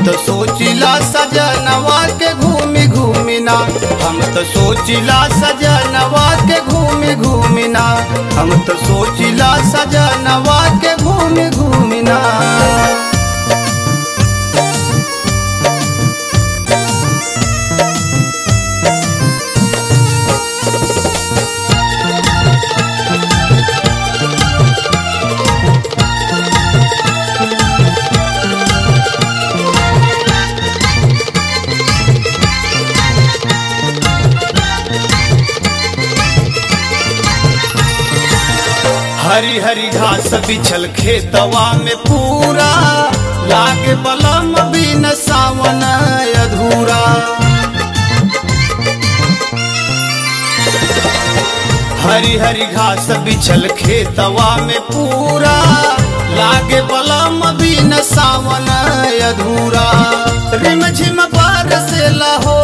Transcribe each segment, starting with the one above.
तो सोचिला सजनवा के घूमी घूमी ना, हम तो सोचिला सजनवा के घूमी घूमी ना, हम तो सोचिला सजनवा के घूमी घूमी ना। हरी हरी घास बिछल खेतवा में पूरा, लागे बलम बिन सावन अधूरा। हरी हरी घास बिछल खेतवा में पूरा, लागे बलम बिन सावन अधूरा। रिमझिम बरसेला हो,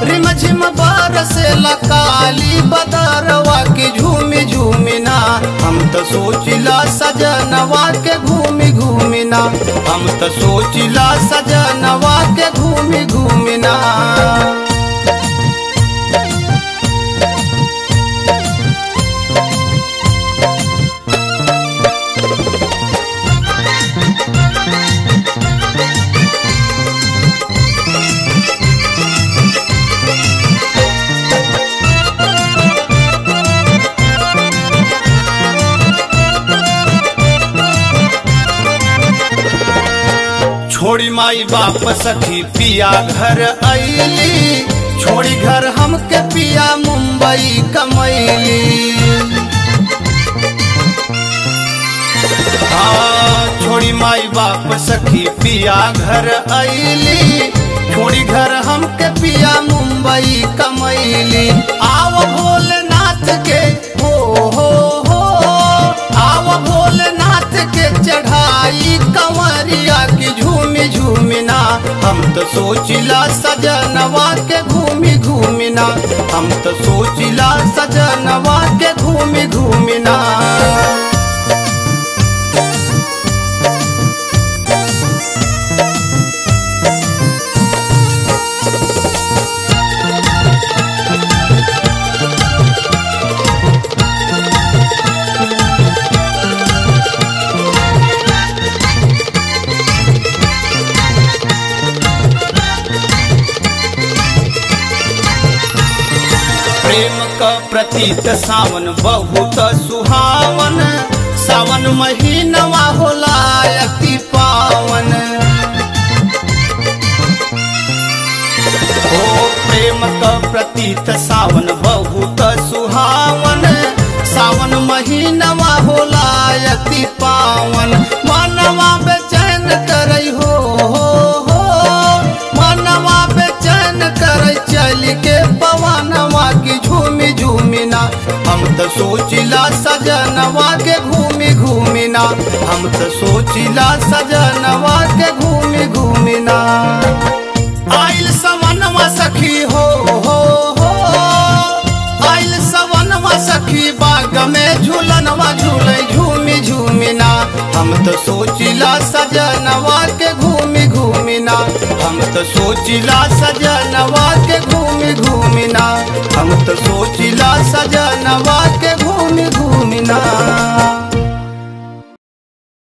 रिमझिम बरसेला काली बदरवा की झूमी झूमी ना, हम तो सोचिला सजनवा के घूमी घूमी ना, हम तो सोचिला सजनवा के घूमी घूमी ना। छोड़ी माई बाप सखी पिया घर आईली, छोड़ी घर हमके पिया मुंबई कमैली। छोड़ी माई बाप सखी पिया घर आईली, छोड़ी घर हमके पिया मुंबई कमैली। आव भोलेनाथ के हो, आव भोलेनाथ के चढ़ाई कंवरिया की झूमी झूमी ना, हम तो सोचिला सजनवा के घूमी घूमी ना, हम तो सोचिला सजनवा के घूमी घूमी ना। प्रेम का प्रतीक सावन बहुत सुहावन, सावन महीनवा होला अति पावन। ओ प्रेम का प्रतीक सावन बहुत सुहावन, सावन महीनवा होला अति पावन। मनवा बेचैन करई हो, मनवा बेचैन करई चल के पवनवा की झूमी झूमी ना, हम तो सोचिला सजनवा के घूमी घूमी ना, हम तो सोचिला सजनवा के घूमी घूमी ना। आइल सवनवा सखी हो, आइल सवनवा सखी बाग में झूलनवा झूले झूमी झूमी ना, हम तो सोचिला सजनवा के घूमी घूमी ना, हम तो सोचिला सजनवा के घूमी घूमी ना, हम तो सोचिला सजनवा के घूमी घूमी ना।